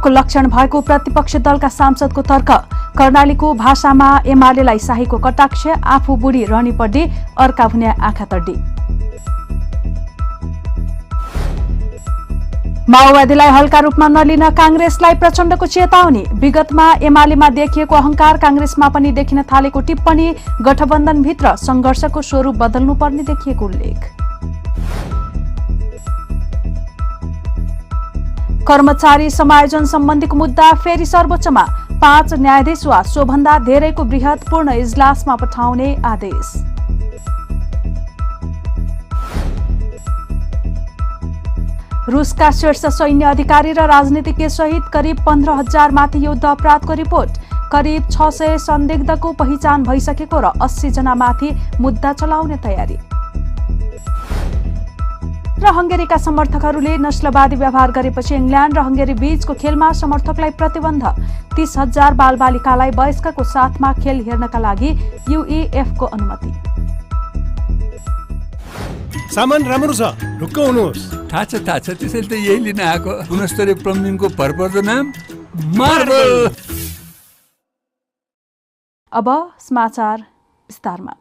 को लक्षण भएको प्रतिपक्षी दलका सांसदको तर्क। कर्णालीको भाषामा एमालेलाई शाहीको कटाक्ष, आफू बुढी रहनी पड्डी, अर्का हुने आँखा तड्डी। माओवादीलाई हल्का रूपमा नलिन कांग्रेसलाई प्रचण्डको चेतावनी। विगतमा एमालेमा देखिएको अहंकार कांग्रेसमा पनि देखिन थालेको टिप्पणी। गठबन्धनभित्र संघर्षको स्वरूप बदल्नुपर्ने देखिएको उल्लेख। कर्मचारी समायोजन सम्बन्धीको मुद्दा फेरि सर्वोच्चमा। 5 न्यायाधीश वा सोभन्दा धेरैको बृहत पूर्ण इजलासमा पठाउने आदेश। रुसका शीर्ष सैन्य अधिकारी र राजनीतिज्ञ सहित करिब 15,000 माथि युद्ध अपराधको रिपोर्ट। करिब 600 संदिग्धको पहिचान भइसकेको र 80 जना माथि मुद्दा चलाउने तयारी। र हंगेरीका समर्थकहरूले नस्लवादी व्यवहार गरेपछि इंग्ल्याण्ड र हंगेरी बीचको खेलमा समर्थकलाई प्रतिबन्ध। 30,000 बालबालिकालाई वयस्कको साथमा खेल हेर्नका लागि यूईएफको अनुमति। सामान राम्रो छ, ढुक्क हुनुहोस्। थाहा छ त्यसैले त यही लिन आएको। गुणस्तरीय प्लम्बिङको भरपर्दो नाम मार्बल। अब समाचार विस्तारमा।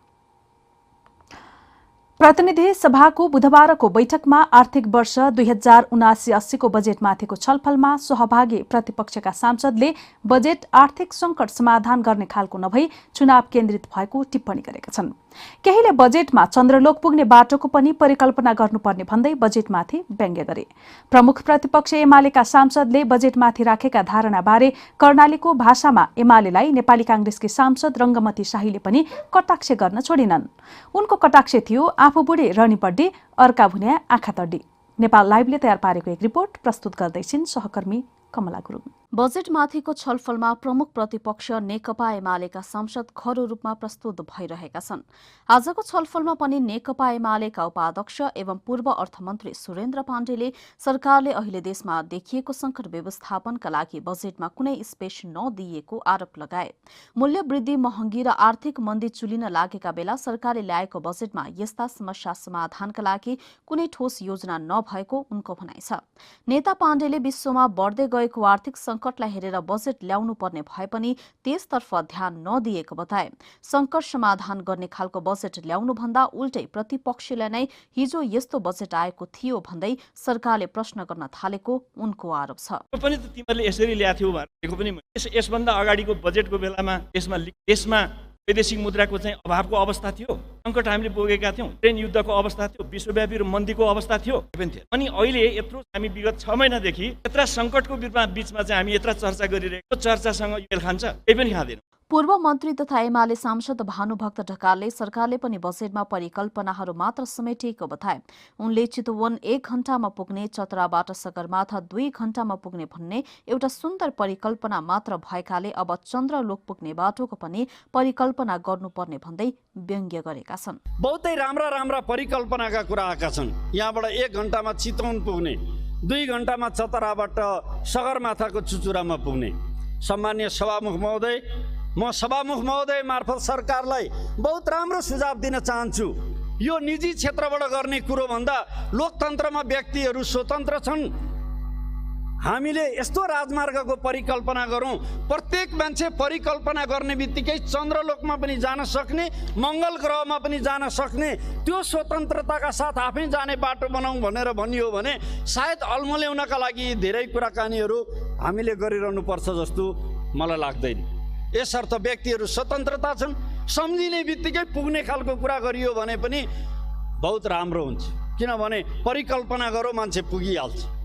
प्रतिनिधि सभाको बुधबारको बैठकमा आर्थिक वर्ष 2079-80 को बजेटमाथिको छलफलमा सहभागी प्रतिपक्षका सांसदले बजेट आर्थिक संकट समाधान गर्ने खालको नभई चुनाव केन्द्रित भएको टिप्पणी गरेका छन्। केहीले बजेटमा चन्द्रलोक पुग्ने बाटोको पनि परिकल्पना गर्नुपर्ने भन्दै बजेटमाथि व्यङ्ग्य गरे। प्रमुख प्रतिपक्ष एमालेका सांसदले बजेटमाथि राखेका धारणाबारे कर्णालीको भाषामा एमालेलाई नेपाली कांग्रेसकी सांसद रंगमती शाहीले पनि कटाक्ष गर्न छोडिनन्। उनको कटाक्ष थियो आफू बुढी रहनी पड्डी, अर्का भुने आँखा तड्डी। नेपाल लाइभले तयार पारेको एक रिपोर्ट प्रस्तुत गर्दैछिन् सहकर्मी कमला गुरुङ। बजेटमाथिको छलफलमा प्रमुख प्रतिपक्ष नेकपा एमालेका सांसद खरो रूपमा प्रस्तुत भइरहेका छन्। आजको छलफलमा पनि नेकपा एमालेका उपाध्यक्ष एवं पूर्व अर्थमन्त्री सुरेन्द्र पाण्डेले सरकारले अहिले देशमा देखिएको संकट व्यवस्थापनका लागि बजेटमा कुनै स्पेस नदिएको आरोप लगाए। मूल्य वृद्धि, महँगी र आर्थिक मन्दी चुलिन लागेका बेला सरकारले ल्याएको बजेटमा यस्ता समस्या समाधानका लागि कुनै ठोस योजना नभएको उनको भनाइ छ। नेता पाण्डेले विश्वमा बढ्दै गएको आर्थिक संकटलाई हेरेर बजेट ल्याउनु पर्ने भए पनि त्यसतर्फ ध्यान नदिएको बताए। संकट समाधान गर्ने खालको बजेट ल्याउनु भन्दा उल्टै प्रतिपक्षले नै हिजो यस्तो बजेट आएको थियो भन्दै सरकारले प्रश्न गर्न थालेको उनको आरोप छ। पनि त तिमीहरूले यसरी ल्याथ्यौ भनेको पनि यसभन्दा अगाडिको बजेटको बेलामा देशमा वैदेशिक मुद्राको चाहिँ अभावको अवस्था थियो, संकट हामीले भोगेका थियौं, ट्रेन युद्धको अवस्था थियो, विश्वव्यापी र मन्दीको अवस्था थियो। अनि अहिले यत्रो हामी विगत 6 महिनादेखि यत्र संकटको बीचमा चाहिँ हामी यत्र चर्चा गरिरहेको, चर्चासँग मेल खान्छ केही पनि खाँदैन। पूर्व मन्त्री तथा एमाले सांसद भानुभक्त ढकालले सरकारले पनि बजेटमा परिकल्पनाहरू मात्र समेटिएको बताए। उनले चितवन 1 घण्टामा पुग्ने, चतराबाट सगरमाथा 2 घण्टामा पुग्ने भन्ने एउटा सुन्दर परिकल्पना मात्र भएकाले अब चन्द्रलोक पुग्ने बाटोको पनि परिकल्पना गर्नुपर्ने भन्दै व्यङ्ग्य गरेका छन्। बहुतै राम्रा परिकल्पनाका कुरा आएका छन्। यहाँबाट 1 घण्टामा चितवन पुग्ने, 2 घण्टामा चतराबाट सगरमाथाको चुचुरामा पुग्ने। सम्माननीय सभामुख महोदय, म सभामुख महोदय मार्फत सरकारलाई बहुत राम्रो सुझाव दिन चाहन्छु। यो निजी क्षेत्रबाट गर्ने कुरो भन्दा लोकतन्त्रमा व्यक्तिहरू स्वतन्त्र छन्। हामीले यस्तो राजमार्गको परिकल्पना गरौँ, प्रत्येक मान्छे परिकल्पना गर्ने बित्तिकै चन्द्रलोकमा पनि जान सक्ने, मंगल ग्रहमा पनि जान सक्ने, त्यो स्वतन्त्रताका साथ आफै जाने बाटो बनाऊँ भनेर भनियो भने सायद अल्मल्याउनका लागि धेरै कुराकानीहरू हामीले गरिरहनु पर्छ जस्तो मलाई लाग्दैन। यसर्थ व्यक्तिहरू स्वतन्त्रता छन्, सम्झिने बित्तिकै पुग्ने खालको कुरा गरियो भने पनि बहुत राम्रो हुन्छ। किनभने परिकल्पना गरौँ, मान्छे पुगिहाल्छ।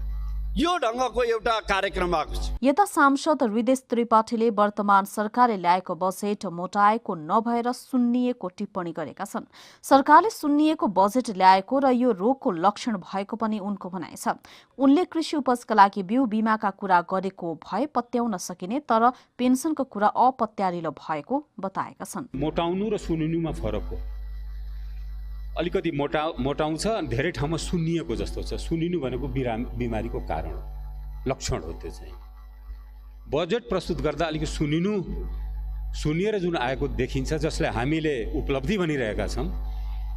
यो ढङ्गको एउटा कार्यक्रम आएको छ। यता सांसद हृदेश त्रिपाठीले वर्तमान सरकारले ल्याएको बजेट मोटाएको नभएर सुन्निएको टिप्पणी गरेका छन्। सरकारले सुन्निएको बजेट ल्याएको र यो रोगको लक्षण भएको पनि उनको भनाइ छ। उनले कृषि उपजका लागि बिउ बिमाका कुरा गरेको भए पत्याउन सकिने, तर पेन्सनको कुरा अपत्यारिलो भएको बताएका छन्। मोटाउनु र सुनिनुमा फरक हो। अलिकति मोटाउँछ, धेरै ठाउँमा सुन्निएको जस्तो छ। सुनिनु भनेको बिमारीको कारण हो, लक्षण हो। त्यो चाहिँ बजेट प्रस्तुत गर्दा अलिकति सुनिएर जुन आएको देखिन्छ, जसलाई हामीले उपलब्धि भनिरहेका छौँ,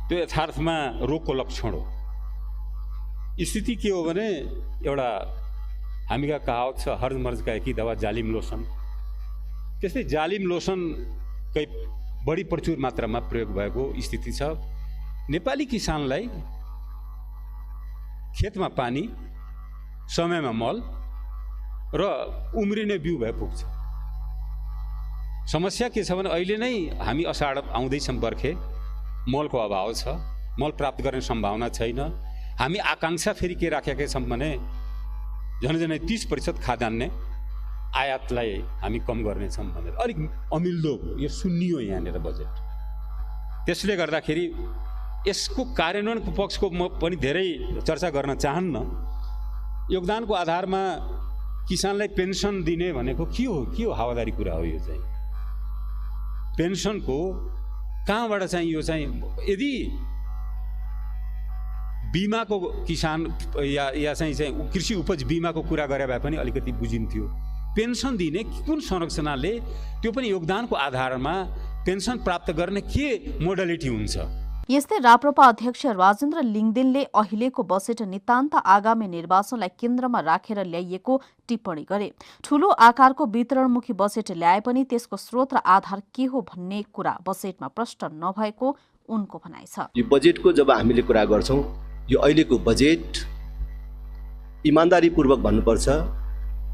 त्यो यथार्थमा रोगको लक्षण हो। स्थिति के हो भने एउटा हामीका कहावत छ हर मर्ज का एकी दवा जालिम लोसन। त्यस्तै जालिम लोसनकै बढी प्रचुर मात्रामा प्रयोग भएको स्थिति छ। नेपाली किसानलाई खेतमा पानी, समयमा मल र उम्रिने बिउ भए पुग्छ। समस्या के छ भने अहिले नै हामी अषाढ आउँदैछौँ, बर्खे मलको अभाव छ, मल प्राप्त गर्ने सम्भावना छैन। हामी आकांक्षा फेरि के राखेका छौँ भने झन्डै 30% खाद्यान्न आयातलाई हामी कम गर्नेछौँ भनेर अलिक अमिल्दो यो सुन्नियो यहाँनिर बजेट। त्यसले गर्दाखेरि यसको कार्यान्वयनको पक्षको म पनि धेरै चर्चा गर्न चाहन्न। योगदानको आधारमा किसानलाई पेन्सन दिने भनेको के हो हावादारी कुरा हो। यो चाहिँ पेन्सनको कहाँबाट चाहिँ यो चाहिँ यदि बिमाको किसान या चाहिँ कृषि उपज बिमाको कुरा गरे भए पनि अलिकति बुझिन्थ्यो। पेन्सन दिने कुन संरचनाले त्यो पनि योगदानको आधारमा पेन्सन प्राप्त गर्ने के मोडालिटी हुन्छ। यस्तै राप्रपा अध्यक्ष राजेन्द्र लिङदेनले अहिलेको बजेट नितान्त आगामी निर्वाचनलाई केन्द्रमा राखेर ल्याइएको टिप्पणी गरे। ठूलो आकारको वितरणमुखी बजेट ल्याए पनि त्यसको स्रोत र आधार के हो भन्ने कुरा बजेटमा प्रष्ट नभएको उनको भनाइ छ। यो बजेटको जब हामीले कुरा गर्छौं, यो अहिलेको बजेट इमानदारीपूर्वक भन्नुपर्छ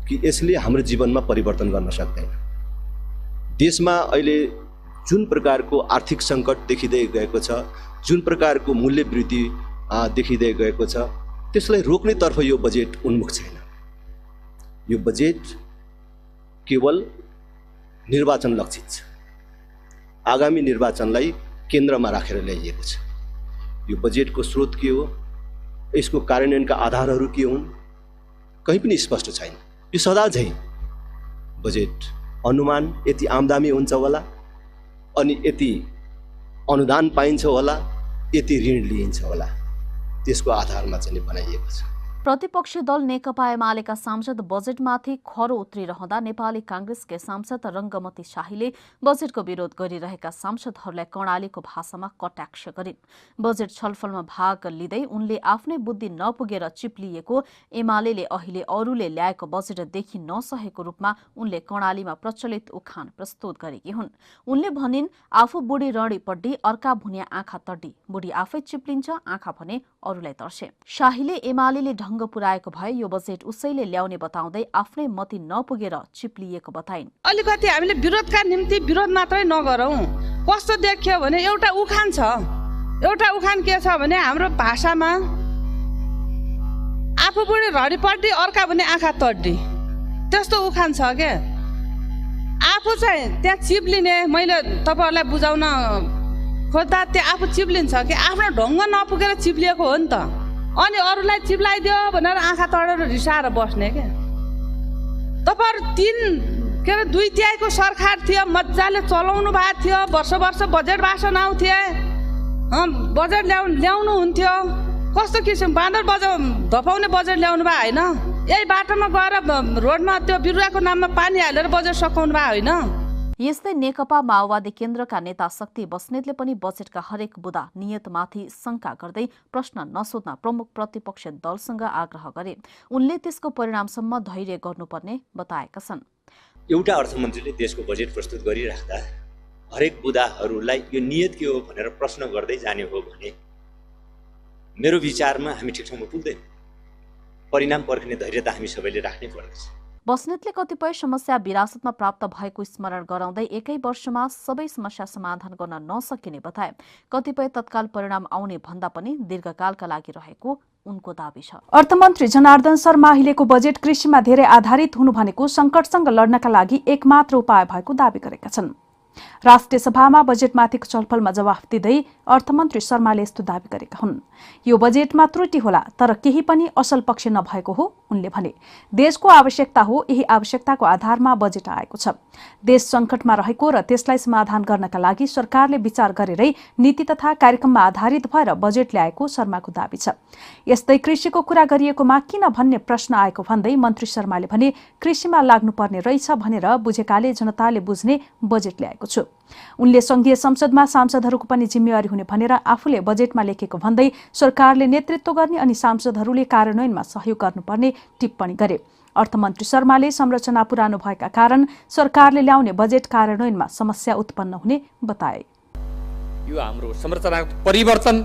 कि यसले हाम्रो जीवनमा परिवर्तन गर्न सक्दैन। देशमा अहिले जुन प्रकारको आर्थिक सङ्कट देखिँदै गएको छ, जुन प्रकारको मूल्य वृद्धि देखिँदै गएको छ, त्यसलाई रोक्नेतर्फ यो बजेट उन्मुख छैन। यो बजेट केवल निर्वाचन लक्षित छ। आगामी निर्वाचनलाई केन्द्रमा राखेर ल्याइएको छ। यो बजेटको स्रोत के हो, यसको कार्यान्वयनका आधारहरू के हुन्, कहीँ पनि स्पष्ट छैन। यो सदा झैँ बजेट अनुमान यति आम्दानी हुन्छ होला, अनि यति अनुदान पाइन्छ होला, यति ऋण लिइन्छ होला, त्यसको आधारमा चाहिँ बनाइएको छ। प्रतिपक्षी दल नेकपा एमालेका सांसद बजेटमाथि खरो उत्रिरहँदा नेपाली कांग्रेसका सांसद रङ्गमती शाहीले बजेटको विरोध गरिरहेका सांसदहरूलाई कर्णालीको भाषामा कटाक्ष गरिन्। बजेट छलफलमा भाग लिँदै उनले आफ्नै बुद्धि नपुगेर चिप्लिएको एमालेले अहिले अरूले ल्याएको बजेट देखि नसकेको रूपमा उनले कर्णालीमा प्रचलित उखान प्रस्तुत गरेकी हुन्। उनले भनिन्, आफू बुढी रडी पड्डी, अर्का भुनिया आँखा तड्डी। बुढी आफै चिप्लिन्छ, आँखा भने अरूलाई तर्से। शाहीले एमालेले ढङ्ग पुर्याएको भए यो बजेट उसैले ल्याउने बताउँदै आफ्नै मति नपुगेर चिप्लिएको बताइन्। अलिकति हामीले विरोधका निम्ति विरोध मात्रै नगरौं। कस्तो देखियो भने एउटा उखान छ। एउटा उखान के छ भने हाम्रो भाषामा आफू बुढी रडी पड्डी, अर्का भने आँखा तड्डी, त्यस्तो उखान छ के। आफू चाहिँ त्यहाँ चिप्लिने, मैले तपाईहरुलाई बुझाउन खोज्दा त्यो आफू चिप्लिन्छ कि आफ्नो ढङ्ग नपुगेर चिप्लिएको हो नि त। अनि अरूलाई चिप्लाइदियो भनेर आँखा तडेर रिसाएर बस्ने के। तपाईहरु 2/3 को सरकार थियो, मजाले चलाउनु भएको थियो, वर्ष बजेट भाषण आउँथे, बजेट ल्याउनु हुन्थ्यो। कस्तो किसिम बाँदर धपाउने बजेट ल्याउनु भयो होइन। यही बाटोमा गएर रोडमा त्यो बिरुवाको नाममा पानी हालेर बजेट सकाउनु भयो होइन। यस्तै नेकपा माओवादी केन्द्रका नेता शक्ति बस्नेतले पनि बजेटका हरेक बुँदा नियतमाथि शंका गर्दै प्रश्न नसोध्न प्रमुख प्रतिपक्ष दलसँग आग्रह गरे। उनले त्यसको परिणामसम्म धैर्य गर्नुपर्ने बताएका छन्। एउटा अर्थमन्त्रीले देशको बजेट प्रस्तुत गरिराख्दा हरेक बुँदाहरूलाई यो नियत के हो भनेर प्रश्न गर्दै जाने हो भने मेरो विचारमा हामी ठिक ठाउँमा पुग्दैन। परिणाम पर्खिने धैर्य त हामी सबैले राख्नै पर्दछ। बस्नेतले कतिपय समस्या विरासतमा प्राप्त भएको स्मरण गराउँदै एकै वर्षमा सबै समस्या समाधान गर्न नसकिने बताए। कतिपय तत्काल परिणाम आउने भन्दा पनि दीर्घकालका लागि रहेको उनको दाबी छ। अर्थमन्त्री जनार्दन शर्मा अहिलेको बजेट कृषिमा धेरै आधारित हुनु भनेको संकटसँग लड्नका लागि एकमात्र उपाय भएको दाबी गरेका छन्। राष्ट्रिय सभामा बजेटमाथिको छलफलमा जवाफ दिँदै अर्थमन्त्री शर्माले यस्तो दाबी गरेका हुन्। यो बजेटमा त्रुटि होला, तर केही पनि असल पक्ष नभएको हो उनले भने। देशको आवश्यकता हो, यही आवश्यकताको आधारमा बजेट आएको छ। देश संकटमा रहेको र त्यसलाई समाधान गर्नका लागि सरकारले विचार गरेरै नीति तथा कार्यक्रममा आधारित भएर बजेट ल्याएको शर्माको दाबी छ। यस्तै कृषिको कुरा गरिएकोमा किन भन्ने प्रश्न आएको भन्दै मन्त्री शर्माले भने, कृषिमा लाग्नुपर्ने रहेछ भनेर बुझेकाले जनताले बुझ्ने बजेट ल्याएको छु। उनले संघीय संसदमा सांसदहरूको पनि जिम्मेवारी हुने भनेर आफूले बजेटमा लेखेको भन्दै सरकारले नेतृत्व गर्ने अनि सांसदहरूले कार्यान्वयनमा सहयोग गर्नुपर्ने टिप्पणी गरे। अर्थमन्त्री शर्माले संरचना पुरानो भएका कारण सरकारले ल्याउने बजेट कार्यान्वयनमा समस्या उत्पन्न हुने बताए। यो हाम्रो संरचनाको परिवर्तन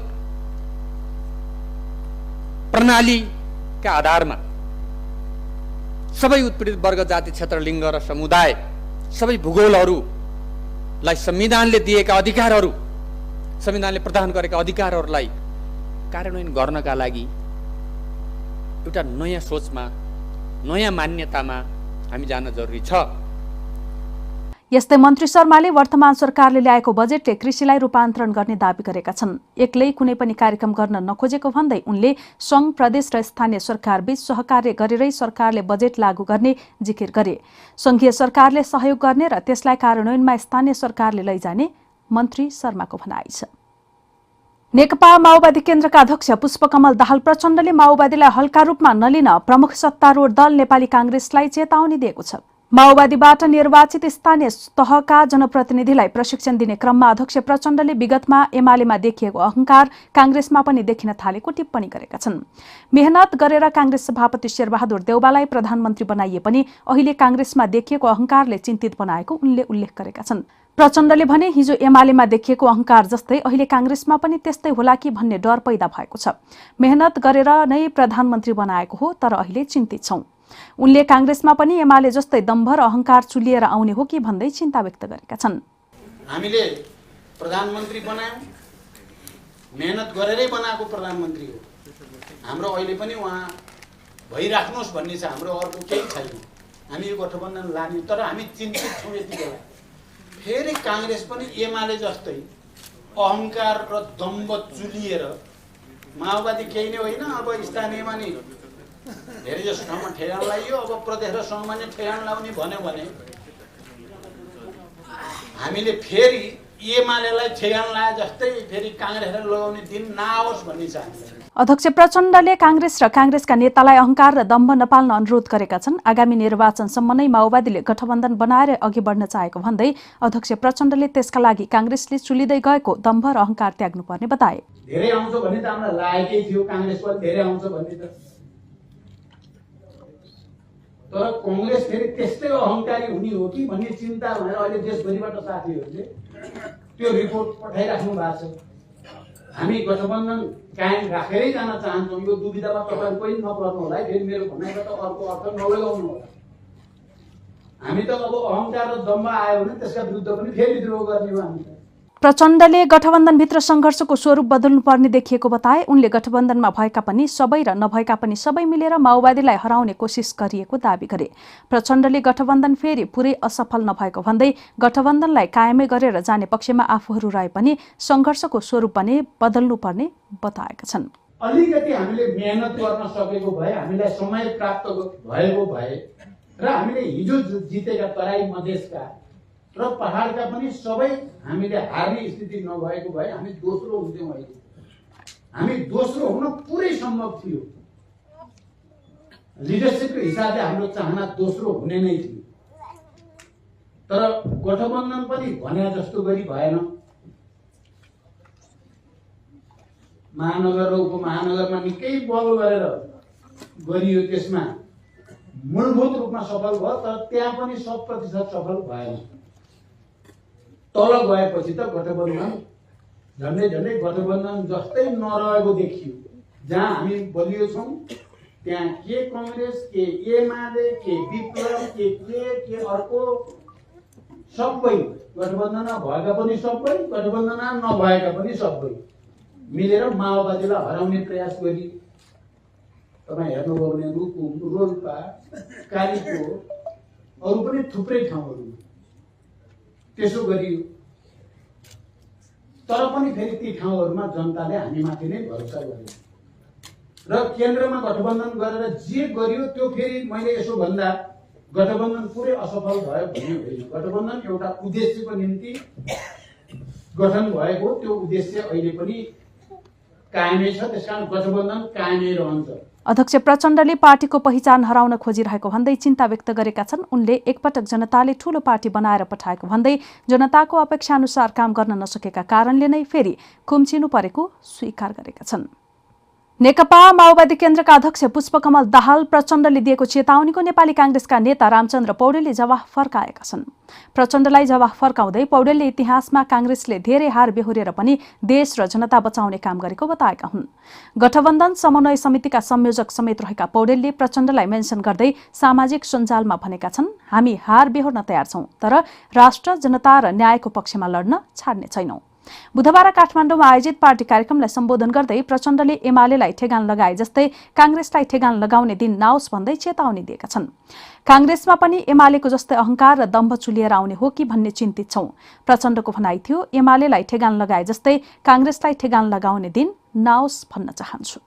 प्रणालीका आधारमा सबै उत्पीडित वर्ग, जाति, क्षेत्र, लिङ्ग र समुदाय, सबै भूगोलहरूलाई संविधानले दिएका अधिकारहरू, संविधानले प्रदान गरेका अधिकारहरूलाई कार्यान्वयन गर्नका लागि एउटा नयाँ सोचमा, नयाँ मान्यतामा हामी जान जरुरी छ। यस्तै मन्त्री शर्माले वर्तमान सरकारले ल्याएको बजेटले कृषिलाई रूपान्तरण गर्ने दावी गरेका छन्। एक्लै कुनै पनि कार्यक्रम गर्न नखोजेको भन्दै उनले संघ, प्रदेश र स्थानीय सरकारबीच सहकार्य गरेरै सरकारले बजेट लागू गर्ने जिकिर गरे। संघीय सरकारले सहयोग गर्ने र त्यसलाई कार्यान्वयनमा स्थानीय सरकारले लैजाने मन्त्री शर्माको भनाइ छ। नेकपा माओवादी केन्द्रका अध्यक्ष पुष्पकमल दाहाल प्रचण्डले माओवादीलाई हल्का रूपमा नलिन प्रमुख सत्तारूढ दल नेपाली कांग्रेसलाई चेतावनी दिएको छ। माओवादीबाट निर्वाचित स्थानीय तहका जनप्रतिनिधिलाई प्रशिक्षण दिने क्रममा अध्यक्ष प्रचण्डले विगतमा एमालेमा देखिएको अहंकार कांग्रेसमा पनि देखिन थालेको टिप्पणी गरेका छन्। मेहनत गरेर कांग्रेस सभापति शेरबहादुर देउवालाई प्रधानमन्त्री बनाइए पनि अहिले कांग्रेसमा देखिएको अहंकारले चिन्तित बनाएको उनले उल्लेख गरेका छन्। प्रचण्डले भने हिजो एमालेमा देखिएको अहंकार जस्तै अहिले कांग्रेसमा पनि त्यस्तै होला कि भन्ने डर पैदा भएको छ। मेहनत गरेर नै प्रधानमन्त्री बनाएको हो, तर अहिले चिन्तित छौं। उनले कांग्रेसमा पनि एमाले जस्तै दम्भ र अहंकार चुलिएर आउने हो कि भन्दै चिन्ता व्यक्त गरेका छन्। हामीले प्रधानमन्त्री बनायौं, मेहनत गरेरै बनाएको प्रधानमन्त्री हो। हाम्रो अहिले पनि उहाँ भइराख्नुहोस् भन्ने छ, हाम्रो अर्को केही छैन। हामी यो गठबन्धन लाने, तर हामी चिन्तित छौँ यति बेला फेरि कांग्रेस पनि एमाले जस्तै अहंकार र दम्भ चुलिएर, माओवादी केही नै होइन, अब स्थानीयमा नि धेरै जसो ठाउँमा ठेगान लगाइयो, अब प्रदेश र सङ्घमा नै ठेगान लगाउने भन्यो भने हामीले फेरि एमालेलाई ठेगान लाए जस्तै फेरि कांग्रेसलाई लगाउने दिन नआओस् भन्ने छ हामीलाई। अध्यक्ष प्रचण्डले कांग्रेस र कांग्रेसका नेतालाई अहंकार र दम्भ नपाल्न अनुरोध गरेका छन्। आगामी निर्वाचनसम्म नै माओवादीले गठबन्धन बनाएर अघि बढ्न चाहेको भन्दै अध्यक्ष प्रचण्डले त्यसका लागि कांग्रेसले चुलिँदै गएको दम्भ र अहंकार त्याग्नुपर्ने बताए। धेरै आउँछ भन्ने त हामीलाई लागेकै थियो, कांग्रेसको धेरै आउँछ भन्ने त, तर कांग्रेस फेरि त्यस्तै अहंकारी हुने हो कि भन्ने चिन्ता भनेर अहिले देशभरिबाट साथीहरूले त्यो रिपोर्ट पठाइराख्नु भएको छ। हामी गठबन्धन कायम राखेरै जान चाहन्छौँ। यो दुविधामा तपाईहरु कोही नपर्नु होला, फेरि मेरो भनाइबाट अर्को अर्थ नलगाउनु होला। हामी त अब अहंकार र दम्भ आयो भने त्यसका विरुद्ध पनि फेरि विद्रोह गर्ने हो हामी। प्रचण्डले गठबन्धनभित्र संघर्षको स्वरूप बदल्नुपर्ने देखिएको बताए। उनले गठबन्धनमा भएका पनि सबै र नभएका पनि सबै मिलेर माओवादीलाई हराउने कोसिस गरिएको दावी गरे। प्रचण्डले गठबन्धन फेरि पुरै असफल नभएको भन्दै गठबन्धनलाई कायमै गरेर जाने पक्षमा आफूहरू रहे पनि संघर्षको स्वरूप पनि बदल्नुपर्ने बताएका छन्। अलिकति हामीले मेहनत गर्न सकेको भए, हामीलाई समय प्राप्त भएको भए र हामीले हिजो जितेका तराई मधेसका र पहाडका पनि सबै हामीले हार्ने स्थिति नभएको भए हामी दोस्रो हुन्थ्यौँ। अहिले हामी दोस्रो हुन पुरै सम्भव थियो। लिडरसिपको हिसाबले हाम्रो चाहना दोस्रो हुने नै थियो, तर गठबन्धन पनि भने जस्तो गरी भएन। महानगर र उपमहानगरमा निकै बल गरेर गरियो, त्यसमा मूलभूत रूपमा सफल भयो, तर त्यहाँ पनि 100% सफल भएन। तल गएपछि त गठबन्धन झन्डै गठबन्धन जस्तै नरहेको देखियो। जहाँ हामी बलियो छौँ त्यहाँ के कांग्रेस, के एमाले, के विप्लव, के अर्को सबै गठबन्धनमा भएका पनि सबै, गठबन्धनमा नभएका पनि सबै मिलेर माओवादीलाई हराउने प्रयास गरियो। तपाईँ हेर्नुभयो भने रुकुम, रोल्पा, कालीकोट, अरू पनि थुप्रै ठाउँहरू त्यसो गरियो। तर पनि फेरि ती ठाउँहरूमा जनताले हामीमाथि नै भरोसा गर्यो र केन्द्रमा गठबन्धन गरेर जे गरियो त्यो फेरि मैले यसो भन्दा गठबन्धन पुरै असफल भयो भन्ने होइन। गठबन्धन एउटा उद्देश्यको निम्ति गठन भएको, त्यो उद्देश्य अहिले पनि कायमै छ, त्यसकारण गठबन्धन कायमै रहन्छ। अध्यक्ष प्रचण्डले पार्टीको पहिचान हराउन खोजिरहेको भन्दै चिन्ता व्यक्त गरेका छन्। उनले एकपटक जनताले ठूलो पार्टी बनाएर पठाएको भन्दै जनताको अपेक्षा अनुसार काम गर्न नसकेका कारणले नै फेरि खुम्चिनु परेको स्वीकार गरेका छन्। नेकपा माओवादी केन्द्रका अध्यक्ष पुष्पकमल दाहाल प्रचण्डले दिएको चेतावनीको नेपाली कांग्रेसका नेता रामचन्द्र पौडेलले जवाफ फर्काएका छन्। प्रचण्डलाई जवाफ फर्काउँदै पौडेलले इतिहासमा कांग्रेसले धेरै हार बेहोरेर पनि देश र जनता बचाउने काम गरेको बताएका हुन्। गठबन्धन समन्वय समितिका संयोजक समेत रहेका पौडेलले प्रचण्डलाई मेन्सन गर्दै सामाजिक सञ्जालमा भनेका छन्, हामी हार बेहोर्न तयार छौं, तर राष्ट्र, जनता र न्यायको पक्षमा लड्न छाड्ने छैनौं। बुधबार काठमाडौँमा आयोजित पार्टी कार्यक्रमलाई सम्बोधन गर्दै प्रचण्डले एमालेलाई ठेगान लगाए जस्तै कांग्रेसलाई ठेगान लगाउने दिन नआओस् भन्दै चेतावनी दिएका छन्। कांग्रेसमा पनि एमालेको जस्तै अहंकार र दम्भ चुलिएर आउने हो कि भन्ने चिन्तित छौं। प्रचण्डको भनाइ थियो, एमालेलाई ठेगान लगाए जस्तै कांग्रेसलाई ठेगान लगाउने दिन नआओस् भन्न चाहन्छु।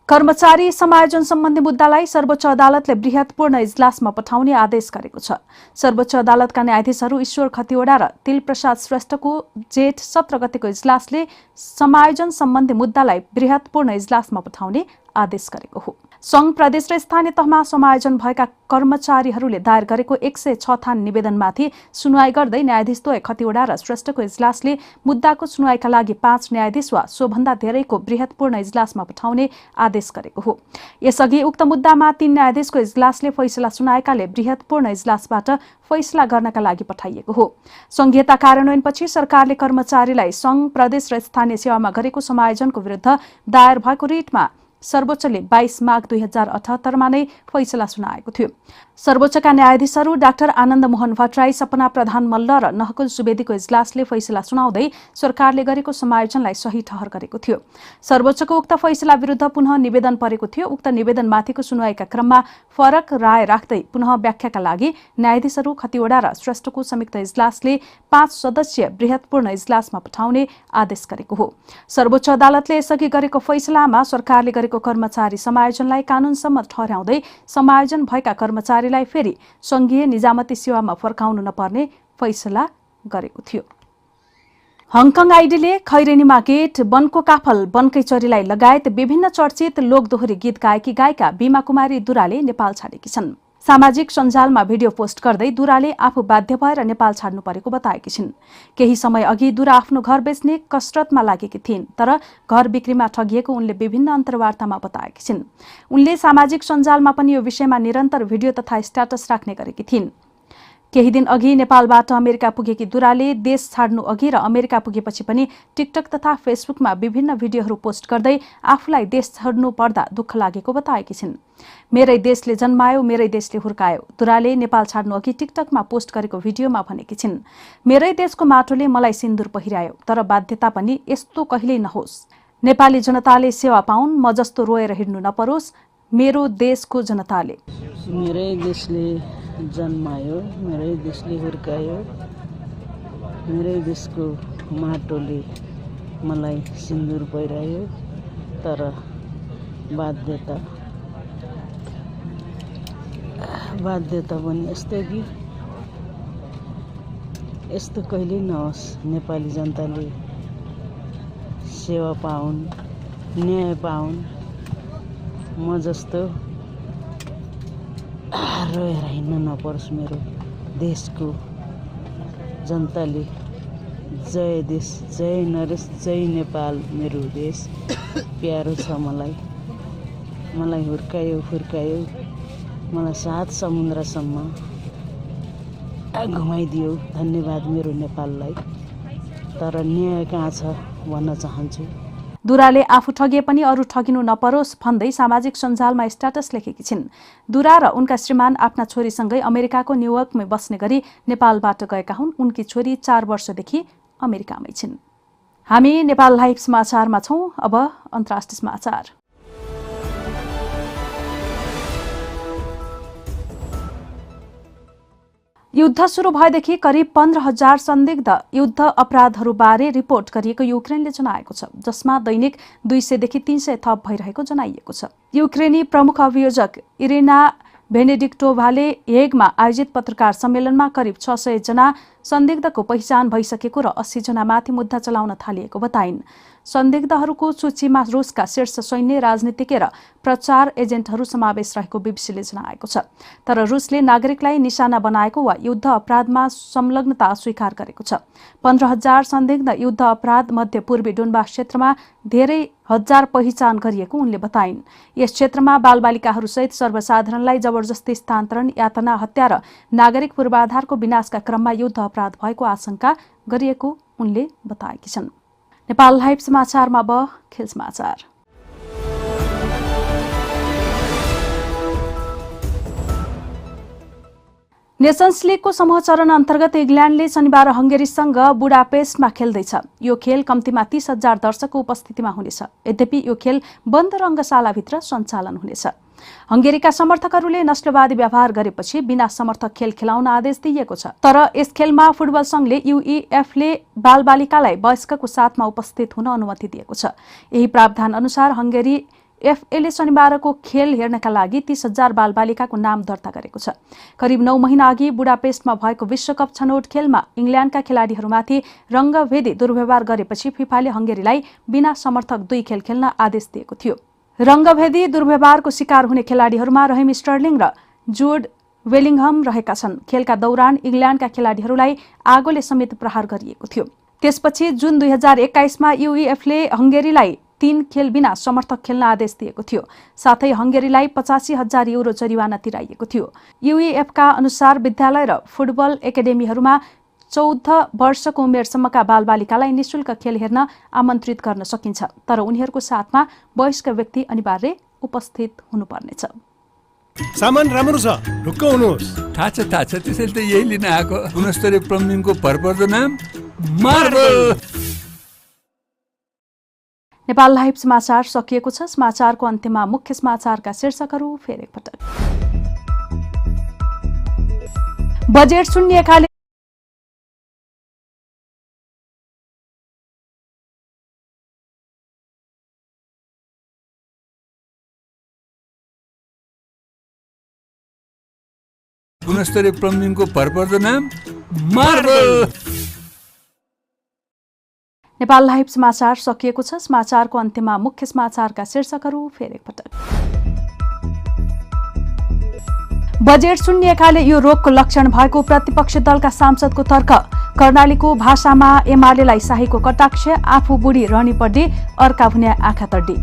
कर्मचारी समायोजन सम्बन्धी मुद्दालाई सर्वोच्च अदालतले बृहत्पूर्ण इजलासमा पठाउने आदेश गरेको छ। सर्वोच्च अदालतका न्यायाधीशहरू ईश्वर खतिवडा र तिलप्रसाद श्रेष्ठको जेठ 17 गतेको इजलासले समायोजन सम्बन्धी मुद्दालाई बृहत्पूर्ण इजलासमा पठाउने आदेश गरेको हो। संघ, प्रदेश र स्थानीय तहमा समायोजन भएका कर्मचारीहरूले दायर गरेको 106 थान निवेदनमाथि सुनवाई गर्दै न्यायाधीशद्वय खतिवडा र श्रेष्ठको इजलासले मुद्दाको सुनवाईका लागि 5 न्यायाधीश वा सोभन्दा धेरैको बृहत्पूर्ण इजलासमा पठाउने आदेश गरेको हो। यसअघि उक्त मुद्दामा 3 न्यायाधीशको इजलासले फैसला सुनाएकाले बृहत्पूर्ण इजलासबाट फैसला गर्नका लागि पठाइएको हो। संघीयता कार्यान्वयनपछि सरकारले कर्मचारीलाई संघ, प्रदेश र स्थानीय सेवामा गरेको समायोजनको विरुद्ध दायर भएको रिटमा सर्वोच्चले 22 माघ 2078 मा नै फैसला सुनाएको थियो। सर्वोच्चका न्यायाधीशहरू डाक्टर आनन्द मोहन भट्टराई, सपना प्रधान मल्ल र नहकुल सुवेदीको इजलासले फैसला सुनाउँदै सरकारले गरेको समायोजनलाई सही ठहर गरेको थियो। सर्वोच्चको उक्त फैसला विरुद्ध पुनः निवेदन परेको थियो। उक्त निवेदनमाथिको सुनवाईका क्रममा फरक राय राख्दै पुनः व्याख्याका लागि न्यायाधीशहरू खतिवडा र श्रेष्ठको संयुक्त इजलासले 5 सदस्यीय बृहत्पूर्ण इजलासमा पठाउने आदेश गरेको हो। सर्वोच्च अदालतले यसअघि गरेको फैसलामा सरकारले गरेको कर्मचारी समायोजनलाई कानूनसम्मत ठहर्याउँदै समायोजन भएका कर्मचारीलाई फेरि संघीय निजामती सेवामा फर्काउनु नपर्ने फैसला गरेको थियो। हङकङ आइडीले खैरेनीमा गेट, वनको काफल, वनकै चरीलाई लगायत विभिन्न चर्चित लोकदोहोरी गीत गाएकी गायिका बीमा कुमारी दुराले नेपाल छाडेकी छन्। सामाजिक सञ्जालमा भिडियो पोस्ट गर्दै दुराले आफू बाध्य भएर नेपाल छाड्नु परेको बताएकी छिन्। केही समय अघि दुरा आफ्नो घर बेच्ने कसरतमा लागेकी थिइन्, तर घर बिक्रीमा ठगिएको उनले विभिन्न अन्तर्वार्तामा बताएकी छिन्। उनले सामाजिक सञ्जालमा पनि यो विषयमा निरन्तर भिडियो तथा स्ट्याटस राख्ने गरेकी थिइन्। केही दिन अघि नेपालबाट अमेरिका पुगेकी दुराले देश छाड्नु अघि र अमेरिका पुगेपछि पनि टिकटक तथा फेसबुकमा विभिन्न भिडियोहरू पोस्ट गर्दै आफूलाई देश छाड्नु पर्दा दुःख लागेको बताएकी छिन्। मेरै देशले जन्मायो, मेरै देशले हुर्कायो, दुराले नेपाल छाड्नु अघि टिकटकमा पोस्ट गरेको भिडियोमा भनेकी छिन्। मेरै देशको माटोले मलाई सिन्दुर पहिरायो, तर बाध्यता पनि यस्तो कहिल्यै नहोस्। नेपाली जनताले सेवा पाउन्, म जस्तो रोएर हिँड्नु नपरोस्। मेरो देशको जनताले मेरै देशले जन्मायो, मेरै देशले हुर्कायो, मेरै देशको माटोले मलाई सिन्दुर पहिरायो, तर बाध्यता पनि यस्तो कि यस्तो कहिल्यै नहोस्। नेपाली जनताले सेवा पाउन्, न्याय पाउन्, म जस्तो रोएर हिँड्न नपरोस्। मेरो देशको जनताले जय देश, जय नरेश, जय नेपाल। मेरो देश प्यारो छ मलाई हुर्कायो, फुर्कायो, मलाई 7 समुद्रसम्म घुमाइदियो। धन्यवाद मेरो नेपाललाई, तर न्याय कहाँ छ भन्न चाहन्छु। दुराले आफू ठगिए पनि अरू ठगिनु नपरोस् भन्दै सामाजिक सञ्जालमा स्ट्याटस लेखेकी छिन्। दुरा र उनका श्रीमान आफ्ना छोरीसँगै अमेरिकाको न्युयोर्कमै बस्ने गरी नेपालबाट गएका हुन्। उनकी छोरी 4 वर्षदेखि अमेरिकामै छिन्। हामी नेपाल लाइभ समाचारमा छौं। अब अन्तर्राष्ट्रिय समाचार। युद्ध सुरु भएदेखि करिब 15,000 संदिग्ध युद्ध अपराधहरूबारे रिपोर्ट गरिएको युक्रेनले जनाएको छ, जसमा दैनिक 200 देखि 300 थप भइरहेको जनाइएको छ। युक्रेनी प्रमुख अभियोजक इरिना बेनेडिक्टोभाले हेगमा आयोजित पत्रकार सम्मेलनमा करिब 600 जना संदिग्धको पहिचान भइसकेको र 80 जना माथि मुद्दा चलाउन थालिएको बताइन्। संदिग्धहरूको सूचीमा रुसका शीर्ष सैन्य राजनीतिज्ञ र प्रचार एजेन्टहरू समावेश रहेको बीबीसीले जनाएको छ। तर रुसले नागरिकलाई निशाना बनाएको वा युद्ध अपराधमा संलग्नता अस्वीकार गरेको छ। 15,000 संदिग्ध युद्ध अपराध मध्य पूर्वी डोनबास क्षेत्रमा धेरै हजार पहिचान गरिएको उनले बताइन्। यस क्षेत्रमा बालबालिकाहरूसहित सर्वसाधारणलाई जबरजस्ती स्थानान्तरण, यातना, हत्या र नागरिक पूर्वाधारको विनाशका क्रममा युद्ध अपराध भएको आशंका गरिएको उनले बताएकी छन्। नेपाल लाइभ समाचारमा अब खेल समाचार। नेसन्स लीगको समूह चरण अन्तर्गत इङ्ल्यान्डले शनिबार हंगेरीसँग बुडापेस्टमा खेल्दैछ। यो खेल कम्तीमा 30,000 दर्शकको उपस्थितिमा हुनेछ। यद्यपि यो खेल बन्द रङ्गशालाभित्र सञ्चालन हुनेछ। हंगेरीका समर्थकहरूले नस्लवादी व्यवहार गरेपछि बिना समर्थक खेल खेलाउन आदेश दिएको छ। तर यस खेलमा फुटबल संघले युइएफले बालबालिकालाई वयस्कको साथमा उपस्थित हुन अनुमति दिएको छ। यही प्रावधान अनुसार हंगेरी एफएले शनिबारको खेल हेर्नका लागि 30,000 बालबालिकाको नाम दर्ता गरेको छ। करिब 9 महिना अघि बुडापेस्टमा भएको विश्वकप छनौट खेलमा इङ्ल्यान्डका खेलाडीहरूमाथि रङ्गभेदी दुर्व्यवहार गरेपछि फिफाले हंगेरीलाई बिना समर्थक 2 खेल खेल्न आदेश दिएको थियो। रङ्गभेदी दुर्व्यवहारको शिकार हुने खेलाडीहरूमा रहिम स्टर्लिङ र जुड वेलिङहम रहेका छन्। खेलका दौरान इङ्ल्यान्डका खेलाडीहरूलाई आगोले समेत प्रहार गरिएको थियो। त्यसपछि जुन 2021 मा युइएफले हंगेरीलाई 3 खेल बिना समर्थक खेल्न आदेश दिएको थियो। साथै हंगेरीलाई 85,000 युरो जरिवाना तिराइएको थियो। युइएफका अनुसार विद्यालय र फुटबल एकाडेमीहरूमा 14 वर्षको उमेरसम्मका बालबालिकालाई निशुल्क खेल हेर्न आमन्त्रित गर्न सकिन्छ। तर उनीहरूको साथमा वयस्क व्यक्ति अनिवार्य उपस्थित हुनुपर्नेछ। सामान राम्रो छ, ढुक्क हुनुहोस्। थाहा छ त्यसैले त यही लिन आएको। गुणस्तरीय प्लम्बिङको भरपर्दो नाम मार्बल। नेपाल लाइभ समाचार सकिएको छ। समाचारको अन्त्यमा मुख्य समाचारका शीर्षकहरू फेरि एकपटक। बजेट शून्यकाले गुणस्तरीय प्लम्बिङको भरपर्दो नाम मार्बल। नेपाल लाइभ समाचार सकिएको छ। समाचारको अन्त्यमा मुख्य समाचारका शीर्षकहरू फेरि एकपटक। बजेट शून्यकाले यो रोगको लक्षण भएको प्रतिपक्षी दलका सांसदको तर्क। कर्णालीको भाषामा एमालेलाई शाहीको कटाक्ष, आफू बुढी रहनी पड्डी, अर्का भुन्या आँखा तड्डी।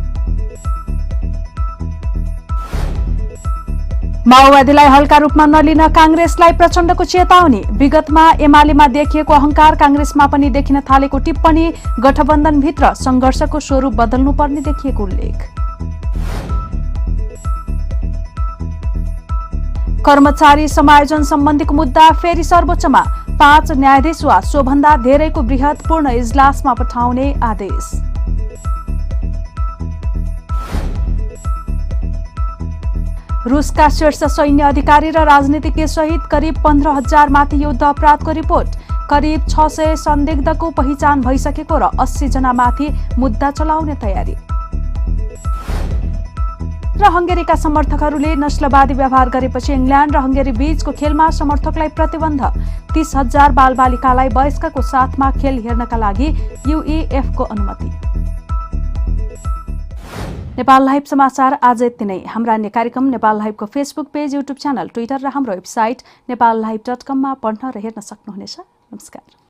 माओवादीलाई हल्का रूपमा नलिन कांग्रेसलाई प्रचण्डको चेतावनी। विगतमा एमालेमा देखिएको अहंकार कांग्रेसमा पनि देखिन थालेको टिप्पणी। गठबन्धनभित्र संघर्षको स्वरूप बदल्नुपर्ने देखिएको उल्लेख। कर्मचारी समायोजन सम्बन्धीको मुद्दा फेरि सर्वोच्चमा। 5 न्यायाधीश वा सोभन्दा धेरैको बृहत पूर्ण इजलासमा पठाउने आदेश। रुसका शीर्ष सैन्य अधिकारी र राजनीतिज्ञ सहित करिब 15,000 माथि युद्ध अपराधको रिपोर्ट। करिब 600 संदिग्धको पहिचान भइसकेको र 80 जना माथि मुद्दा चलाउने तयारी। र हंगेरीका समर्थकहरूले नस्लवादी व्यवहार गरेपछि इङ्ल्यान्ड र हंगेरी बीचको खेलमा समर्थकलाई प्रतिबन्ध। 30,000 बालबालिकालाई वयस्कको साथमा खेल हेर्नका लागि युइएफको अनुमति। नेपाल लाइभ समाचार आज यति नै। हाम्रा अन्य कार्यक्रम नेपाल लाइभको Facebook page, YouTube channel, Twitter र हाम्रो वेबसाइट नेपाललाइभ.com मा पढ्न र हेर्न सक्नुहुनेछ। नमस्कार।